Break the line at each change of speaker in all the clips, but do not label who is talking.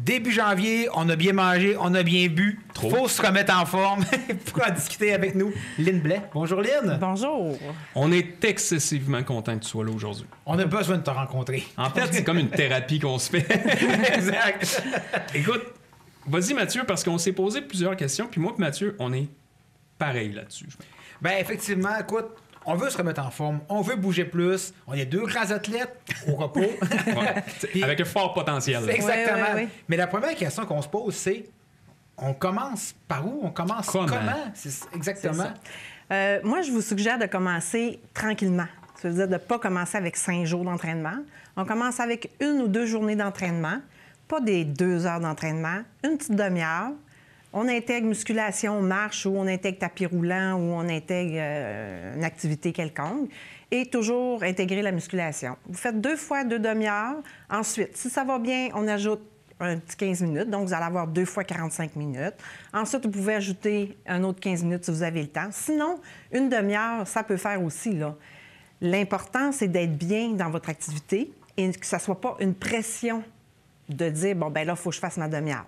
Début janvier, on a bien mangé, on a bien bu.
Trop.
Faut se remettre en forme pour en discuter avec nous. Lynn Blais. Bonjour Lynn.
Bonjour.
On est excessivement content que tu sois là aujourd'hui.
On a besoin de te rencontrer.
En fait, c'est comme une thérapie qu'on se fait.
Exact.
Écoute, vas-y Mathieu, parce qu'on s'est posé plusieurs questions, puis moi et Mathieu, on est pareil là-dessus.
Ben effectivement, écoute, on veut se remettre en forme, on veut bouger plus. On est deux grands athlètes au repos.
Ouais.
Puis-
Avec un fort potentiel.
C'est exactement.
Ouais, ouais, ouais.
Mais la première question qu'on se pose, c'est on commence par où? On commence comment? C'est exactement.
C'est ça. Moi, je vous suggère de commencer tranquillement. Ça veut dire de ne pas commencer avec 5 jours d'entraînement. On commence avec 1 ou 2 journées d'entraînement, pas des 2 heures d'entraînement, une petite demi-heure. On intègre musculation, marche, ou on intègre tapis roulant, ou on intègre une activité quelconque. Et toujours intégrer la musculation. Vous faites 2 fois 2 demi-heures. Ensuite, si ça va bien, on ajoute un petit 15 minutes. Donc, vous allez avoir 2 fois 45 minutes. Ensuite, vous pouvez ajouter un autre 15 minutes si vous avez le temps. Sinon, une demi-heure, ça peut faire aussi, là. L'important, c'est d'être bien dans votre activité et que ça ne soit pas une pression de dire, bon, ben là, il faut que je fasse ma demi-heure.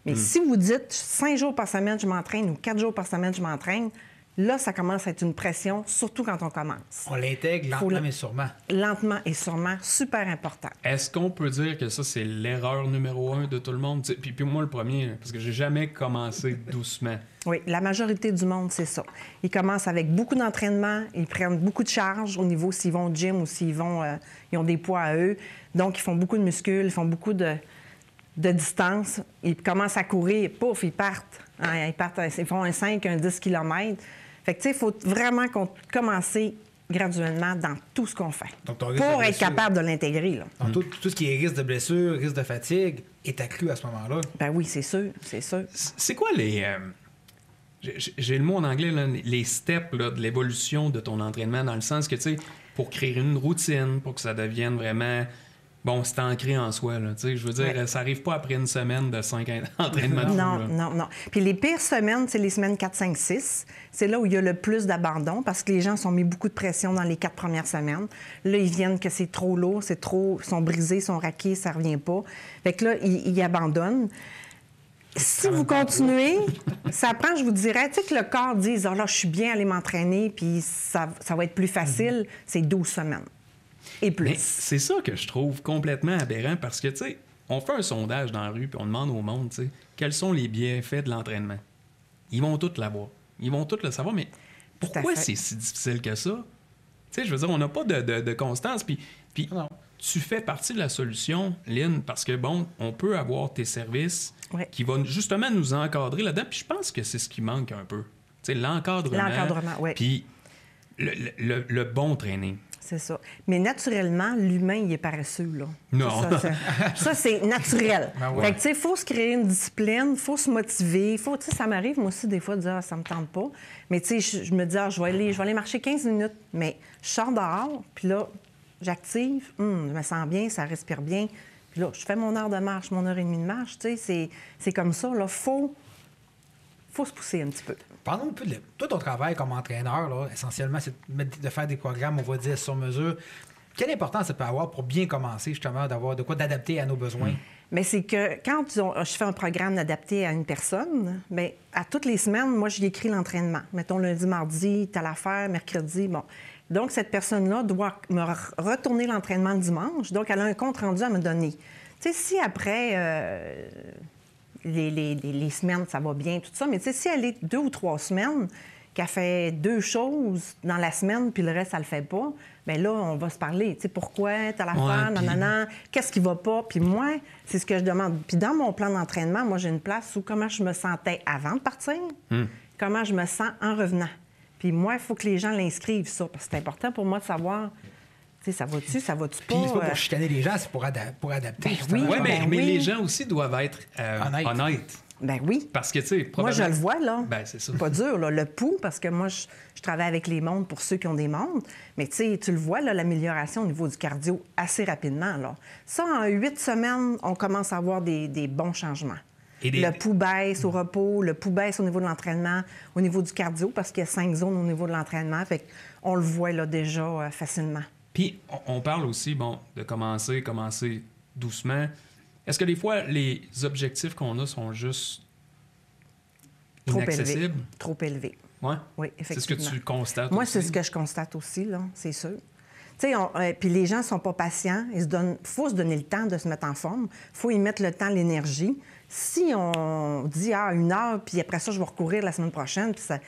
Mais si vous dites 5 jours par semaine, je m'entraîne ou 4 jours par semaine, je m'entraîne, là, ça commence à être une pression, surtout quand on commence.
On l'intègre lentement mais sûrement.
Lentement et sûrement, super important.
Est-ce qu'on peut dire que ça, c'est l'erreur numéro 1 de tout le monde? Puis moi, le premier, parce que j'ai jamais commencé doucement.
Oui, la majorité du monde, c'est ça. Ils commencent avec beaucoup d'entraînement, ils prennent beaucoup de charges au niveau s'ils vont au gym ou s'ils vont, ils ont des poids à eux. Donc, ils font beaucoup de muscles, ils font beaucoup de distance. Ils commencent à courir, pouf, ils partent. Hein, ils font un 5, un 10 km. Fait que, tu sais, il faut vraiment commencer graduellement dans tout ce qu'on fait
Donc, ton risque
pour
de
être
blessure.
capable de l'intégrer, là.
Donc, tout ce qui est risque de blessure, risque de fatigue est accru à ce moment-là.
Ben oui, c'est sûr, c'est sûr.
C'est quoi les... j'ai le mot en anglais, là, les steps là, de l'évolution de ton entraînement, dans le sens que, tu sais, pour créer une routine, pour que ça devienne vraiment... Bon, c'est ancré en soi, là. Tu sais, je veux dire,
Ouais.
ça arrive pas après une semaine de 5 entraînements de fou,
Non,
là.
non, non. Puis les pires semaines, c'est les semaines 4, 5, 6. C'est là où il y a le plus d'abandon parce que les gens sont mis beaucoup de pression dans les 4 premières semaines. Là, ils viennent que c'est trop lourd, c'est trop... Ils sont brisés, ils sont raqués, ça revient pas. Fait que là, ils abandonnent. Si vous continuez, ça prend, je vous dirais, tu sais que le corps dise « Ah là, je suis bien allé m'entraîner, puis ça va être plus facile. » C'est 12 semaines et plus.
Mais c'est ça que je trouve complètement aberrant parce que, tu sais, on fait un sondage dans la rue puis on demande au monde, tu sais, quels sont les bienfaits de l'entraînement. Ils vont tous l'avoir. Ils vont tous le savoir, mais
Tout à
pourquoi
fait.
c'est si difficile que ça? Tu sais, je veux dire, on n'a pas de constance. Puis
Non.
tu fais partie de la solution, Lynn, parce que, bon, on peut avoir tes services
Ouais.
qui vont justement nous encadrer là-dedans. Puis je pense que c'est ce qui manque un peu. Tu sais, l'encadrement.
L'encadrement, oui.
Puis le bon training.
C'est ça. Mais naturellement, l'humain, il est paresseux, là.
Non.
Ça, c'est naturel.
Ben ouais.
Fait que, tu sais, il faut se créer une discipline, il faut se motiver. Tu sais, ça m'arrive, moi aussi, des fois, de dire, ah, ça me tente pas. Mais, tu sais, je me dis, ah, je vais aller marcher 15 minutes. Mais je sors dehors, puis là, j'active, je me sens bien, ça respire bien. Puis là, je fais mon heure de marche, mon heure et demie de marche. Tu sais, c'est comme ça, là. Faut se pousser un petit peu.
Parlons un peu de toi, ton travail comme entraîneur, là, essentiellement, c'est de faire des programmes, on va dire, sur mesure. Quelle importance ça peut avoir pour bien commencer, justement, d'avoir de quoi d'adapter à nos besoins?
Mais c'est que quand je fais un programme adapté à une personne, bien, à toutes les semaines, moi, j'y écris l'entraînement. Mettons lundi, mardi, t'as l'affaire, mercredi, bon. Donc, cette personne-là doit me retourner l'entraînement le dimanche. Donc, elle a un compte rendu à me donner. Tu sais, si après les semaines, ça va bien, tout ça, mais tu sais, si elle est 2 ou 3 semaines, qu'elle fait 2 choses dans la semaine, puis le reste, elle le fait pas, bien là, on va se parler. Tu sais, pourquoi t'as l'affaire,
Ouais,
nanana, qu'est-ce qui va pas? Puis moi, c'est ce que je demande. Puis dans mon plan d'entraînement, moi, j'ai une place où comment je me sentais avant de partir, comment je me sens en revenant. Puis moi, il faut que les gens l'inscrivent, ça, parce que c'est important pour moi de savoir, tu sais, ça va-tu pas?
Puis c'est pas pour chicaner les gens, c'est pour adapter.
Ben
justement.
oui.
Oui, mais
oui.
les gens aussi doivent être honnêtes.
Ben oui.
Parce que, tu sais,
Moi,
probablement...
je le vois, là.
Ben, c'est ça.
Pas dur, là. Le pouls, parce que moi, je travaille avec les montres pour ceux qui ont des montres. Mais tu sais, tu le vois, là, l'amélioration au niveau du cardio assez rapidement, là. Ça, en 8 semaines, on commence à avoir des bons changements.
Et
Le pouls baisse au repos, le pouls baisse au niveau de l'entraînement, au niveau du cardio, parce qu'il y a 5 zones au niveau de l'entraînement. Fait qu'on le voit, là, déjà facilement.
Puis, on parle aussi, bon, de commencer doucement. Est-ce que des fois, les objectifs qu'on a sont juste
Trop élevé.
inaccessibles?
Trop élevé.
Ouais.
Oui,
C'est ce
effectivement.
que tu constates
Moi,
aussi?
c'est ce que je constate aussi, là, c'est sûr. Tu sais, puis les gens ne sont pas patients. Il faut se donner le temps de se mettre en forme. Il faut y mettre le temps, l'énergie. Si on dit, 1 heure, puis après ça, je vais recourir la semaine prochaine, puis ça...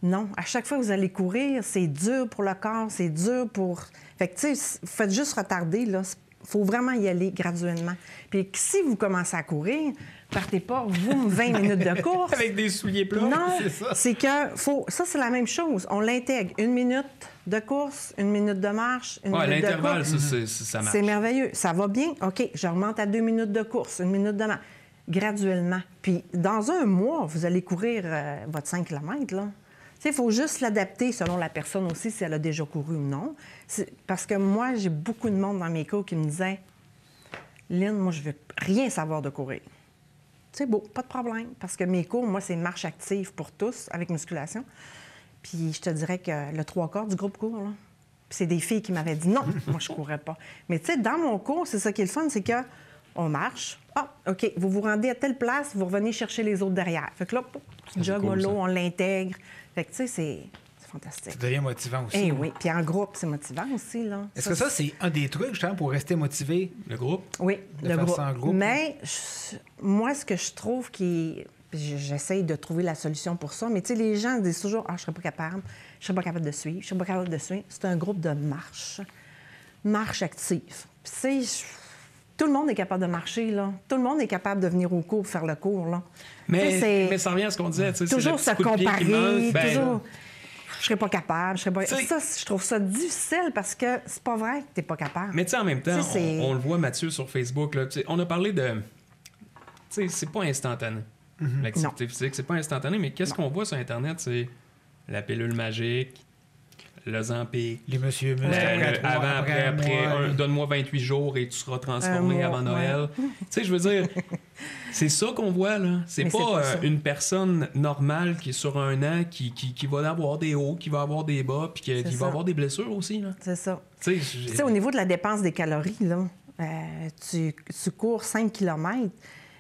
Non, à chaque fois que vous allez courir, c'est dur pour le corps, c'est dur pour... Fait que, tu sais, faites juste retarder, là. Il faut vraiment y aller graduellement. Puis si vous commencez à courir, partez pas, vous, 20 minutes de course.
Avec des souliers plats.
Non,
c'est ça.
c'est que ça, c'est la même chose. On l'intègre. 1 minute de course, 1 minute de marche, 1 minute de
l'intervalle,
course.
ça marche.
C'est merveilleux. Ça va bien? OK, j'augmente à 2 minutes de course, 1 minute de marche. Graduellement. Puis dans 1 mois, vous allez courir votre 5 km, là. Il faut juste l'adapter selon la personne aussi, si elle a déjà couru ou non. Parce que moi, j'ai beaucoup de monde dans mes cours qui me disaient « Lynn, moi, je veux rien savoir de courir. » C'est beau, pas de problème. Parce que mes cours, moi, c'est marche active pour tous, avec musculation. Puis je te dirais que le 3/4 du groupe court, là. Puis c'est des filles qui m'avaient dit « Non, moi, je courais pas. » Mais tu sais, dans mon cours, c'est ça qui est le fun, c'est que on marche. Ah, OK, vous vous rendez à telle place, vous revenez chercher les autres derrière. Fait que là, petit jog
cool,
mollo,
ça.
on l'intègre. Fait que, tu sais, c'est fantastique.
Ça devient motivant aussi.
Eh oui, puis en groupe, c'est motivant aussi, là.
Est-ce que ça, c'est un des trucs, justement, pour rester motivé?
Le groupe?
Oui,
de
le
faire
groupe.
ça en groupe?
Mais moi, ce que je trouve j'essaye de trouver la solution pour ça, mais tu sais, les gens disent toujours « Ah, je serais pas capable de suivre, je serais pas capable de suivre. » C'est un groupe de marche active. Puis tu sais, tout le monde est capable de marcher, là. Tout le monde est capable de venir au cours, faire le cours, là.
Mais ça revient à ce qu'on disait. Tu sais,
Toujours
c'est
se
le petit coup de pied qui
comparer,
manque. Ben,
toujours... Je serais pas capable, je serais pas...
Tu sais-
Ça, je trouve ça difficile parce que c'est pas vrai que t'es pas capable.
Mais tu sais, en même temps,
Tu sais, c'est-
on le voit, Mathieu, sur Facebook. Là, tu sais, on a parlé de... Tu sais, c'est pas instantané. L'activité physique, c'est pas instantané. Mais qu'est-ce qu'on voit sur Internet? C'est la pilule magique, le Ozempic,
Les monsieur muscles
avant, après, donne-moi 28 jours et tu seras transformé
Un mois,
avant Noël. Tu sais, je veux dire, c'est ça qu'on voit, là. C'est
Mais c'est
pas
pas ça.
une personne normale qui est sur 1 an, qui va avoir des hauts, qui va avoir des bas, puis qui
ça.
va avoir des blessures aussi, là.
C'est ça.
Tu sais,
Tu sais, au niveau de la dépense des calories, là, tu cours 5 km,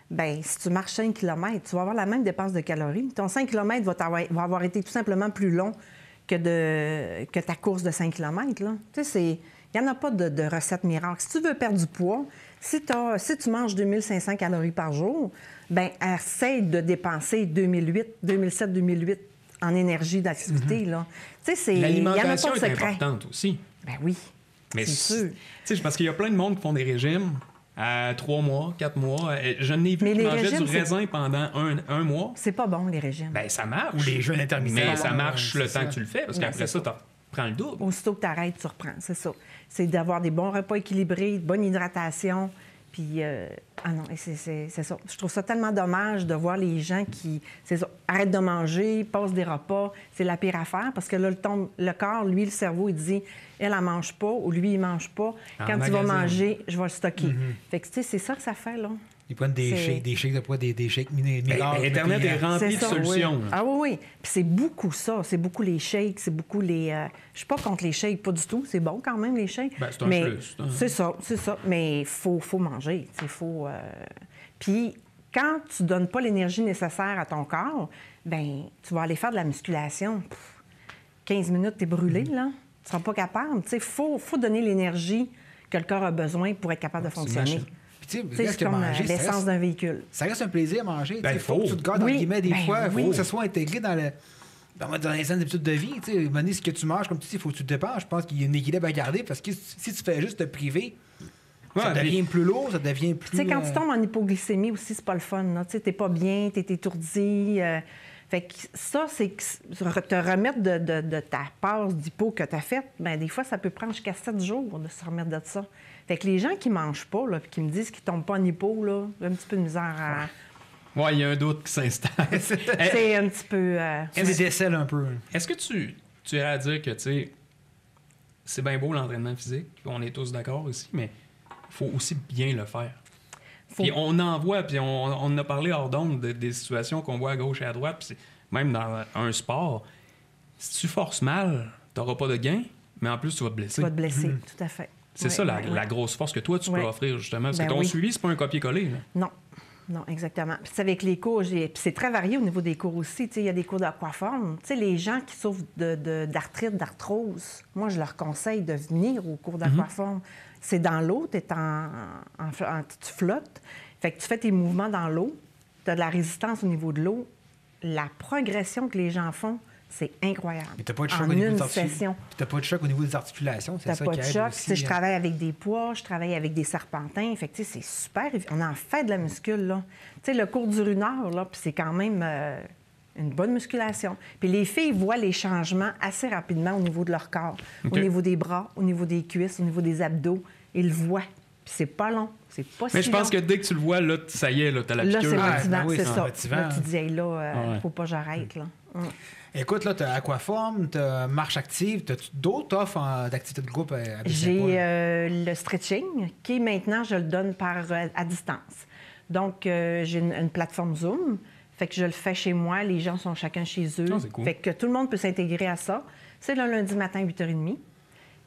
bien, si tu marches 5 km, tu vas avoir la même dépense de calories. Ton 5 km va avoir été tout simplement plus long que ta course de 5 km. Là. Tu sais, il n'y en a pas de recette miracle. Si tu veux perdre du poids, si tu manges 2500 calories par jour, bien, essaye de dépenser 2007, 2008 en énergie d'activité. Là. Tu sais, il y en a pas
l'alimentation
de
est
secret.
importante aussi.
Ben oui,
Mais
c'est sûr.
Tu sais, parce qu'il y a plein de monde qui font des régimes à 3 mois, 4 mois. Je n'ai vu
Mais
qui
les
mangeaient du
régimes, c'est-
raisin pendant un mois.
C'est pas bon, les régimes.
Ben, ça marche.
Ou les jeûnes intermittents.
Mais ça marche
Ouais,
le
c'est
temps
ça.
que tu le fais, parce
Ben,
qu'après
c'est
ça, tu prends le double.
Aussitôt que tu arrêtes, tu reprends, c'est ça. C'est d'avoir des bons repas équilibrés, de bonne hydratation. Puis, ah non, et c'est ça. Je trouve ça tellement dommage de voir les gens qui, c'est ça, arrêtent de manger, passent des repas. C'est la pire affaire parce que là, le corps, lui, le cerveau, il dit, elle mange pas ou lui, il mange pas.
En
Quand tu vas
magasin.
manger, je vais le stocker. Fait que, tu sais, c'est ça que ça fait, là.
Ils prennent des shakes de poids, des shakes miracles.
Internet
puis,
est rempli
C'est
de
ça,
solutions.
oui.
là.
Ah oui, oui. Puis c'est beaucoup ça. C'est beaucoup les shakes, c'est beaucoup les... Je suis pas contre les shakes, pas du tout. C'est bon quand même, les shakes.
Ben, c'est un
Mais
plus, hein.
c'est ça. Mais il faut manger. Il faut... Puis quand tu donnes pas l'énergie nécessaire à ton corps, ben tu vas aller faire de la musculation. 15 minutes, t'es brûlé, là. Tu seras pas capable. Tu sais, faut donner l'énergie que le corps a besoin pour être capable de fonctionner.
machine.
Puis, tu
Tu
sais,
sais,
reste
c'est
que
comme
manger, ça
l'essence
reste-
d'un véhicule.
ça reste un plaisir à manger.
Ben,
Il faut
faut.
que tu te gardes, entre
Oui,
guillemets, des
ben
fois. Il faut
oui.
que ça soit intégré dans les saines habitudes de vie. Tu sais, à un moment donné, ce que tu manges, comme tu dis, il faut que tu te dépenses. Je pense qu'il y a un équilibre à garder parce que si tu fais juste te priver, ça
Ouais,
devient plus lourd, ça devient plus...
Tu sais, quand tu tombes en hypoglycémie aussi, c'est pas le fun. Tu sais, t'es pas bien, t'es étourdi. Fait que ça, c'est que te remettre de ta passe d'hypo que tu as faite, bien, des fois, ça peut prendre jusqu'à 7 jours de se remettre de ça. Fait que les gens qui mangent pas, là, puis qui me disent qu'ils tombent pas en hypo, là, j'ai un petit peu de misère à...
Ouais, il y a un doute qui s'installe.
C'est un petit peu...
Tu les décèles un peu.
Est-ce que tu irais à dire que, tu sais, c'est bien beau l'entraînement physique, on est tous d'accord aussi, mais il faut aussi bien le faire. Puis on en voit, puis on en a parlé hors d'onde des situations qu'on voit à gauche et à droite, puis même dans un sport, si tu forces mal, tu n'auras pas de gain, mais en plus, tu vas te blesser.
Tu vas te blesser, tout à fait.
C'est ça la grosse force que toi, tu peux offrir, justement. Parce que ton suivi, c'est pas un copier-coller. Là.
Non. Non, exactement. Puis avec les cours, puis c'est très varié au niveau des cours aussi. Il y a des cours d'aquaforme. Les gens qui souffrent d'arthrite, d'arthrose, moi, je leur conseille de venir au cours d'aquaforme. C'est dans l'eau, tu flottes. Fait que tu fais tes mouvements dans l'eau, tu as de la résistance au niveau de l'eau. La progression que les gens font, c'est incroyable.
Mais tu n'as pas de choc au niveau des articulations. Tu n'as pas de choc au niveau des articulations. C'est ça qui aide aussi. Tu n'as pas de choc.
Je travaille avec des poids, je travaille avec des serpentins. Fait que, c'est super. On en fait de la muscule, là. Tu sais, le cours du runeur, là, puis c'est quand même une bonne musculation. Puis les filles voient les changements assez rapidement au niveau de leur corps, au niveau des bras, au niveau des cuisses, au niveau des abdos. Ils le voient. Puis c'est pas long. C'est pas si long.
Mais je pense que dès que tu le vois, là, ça y est, là, t'as la piqûre.
Là, c'est motivant, c'est ça. Motivant. Là, tu te dis, hey, là, faut pas que j'arrête, là.
Écoute, là, tu as Aquaform, tu as Marche Active. As-tu d'autres offres d'activités de groupe à
J'ai le stretching, qui maintenant, je le donne à distance. Donc, j'ai une plateforme Zoom. Fait que je le fais chez moi. Les gens sont chacun chez eux.
C'est cool.
Fait que tout le monde peut s'intégrer à ça. C'est le lundi matin, 8h30.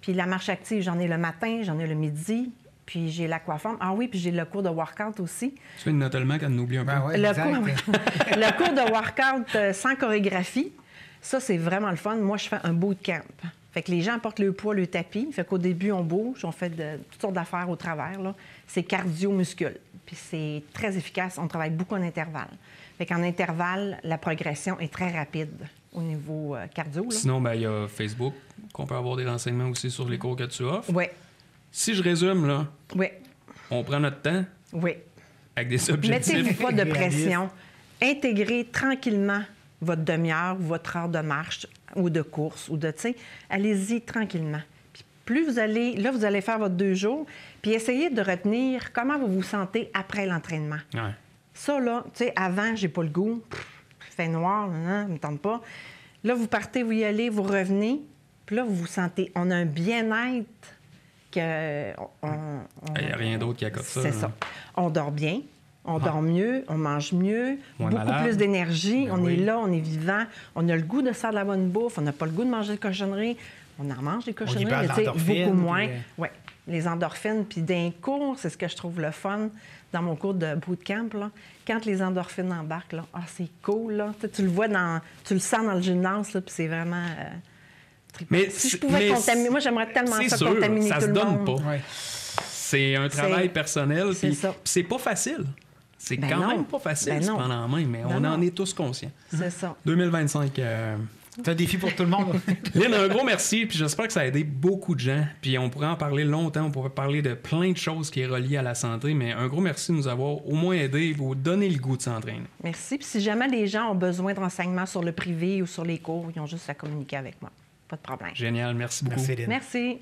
Puis la marche active, j'en ai le matin, j'en ai le midi. Puis j'ai l'aquaforme. Ah oui, puis j'ai le cours de workout aussi.
Tu fais une note tellement qu'elle nous oublie un peu.
Ouais,
le cours de workout sans chorégraphie, ça, c'est vraiment le fun. Moi, je fais un bootcamp. Fait que les gens apportent le poids, le tapis. Fait qu'au début, on bouge, on fait toutes sortes d'affaires au travers, là. C'est cardio-muscule. Puis c'est très efficace. On travaille beaucoup en intervalle. Fait qu'en intervalle, la progression est très rapide au niveau cardio. Là.
Sinon, il y a Facebook, qu'on peut avoir des renseignements aussi sur les cours que tu offres.
Oui.
Si je résume, là, on prend notre temps avec des objectifs.
Mettez-vous pas de pression. Intégrez tranquillement votre demi-heure, votre heure de marche ou de course, ou de, tu sais, allez-y tranquillement. Puis plus vous allez faire votre 2 jours, puis essayez de retenir comment vous vous sentez après l'entraînement.
Ouais.
Ça, là, tu sais, avant, j'ai pas le goût, il fait noir, ça me tente pas. Là, vous partez, vous y allez, vous revenez, puis là, vous vous sentez, on a un bien-être que...
Il n'y a rien d'autre qui accote ça.
C'est ça. On dort bien. On dort mieux, on mange mieux, beaucoup plus d'énergie. On est là, on est vivant. On a le goût de faire de la bonne bouffe. On n'a pas le goût de manger des cochonneries. On en mange des cochonneries, mais beaucoup moins. Oui, les endorphines. Puis d'un cours, c'est ce que je trouve le fun dans mon cours de bootcamp. Là, quand les endorphines embarquent, là, c'est cool. Là. Tu le vois, tu le sens dans le gymnase, là, puis c'est vraiment...
Mais
si je pouvais contaminer... Moi, j'aimerais tellement ça contaminer tout le monde.
Ça se donne pas. Ouais. C'est un travail personnel. Puis c'est pas facile. C'est quand même pas facile de se prendre en main, mais on en est tous conscients.
C'est ça.
2025.
C'est un défi pour tout le monde.
Lynn, un gros merci, puis j'espère que ça a aidé beaucoup de gens. Puis on pourrait en parler longtemps, on pourrait parler de plein de choses qui est reliées à la santé, mais un gros merci de nous avoir au moins aidé et vous donner le goût de s'entraîner.
Merci. Puis si jamais les gens ont besoin de renseignements sur le privé ou sur les cours, ils ont juste à communiquer avec moi. Pas de problème.
Génial, merci beaucoup.
Merci, Lynn.
Merci.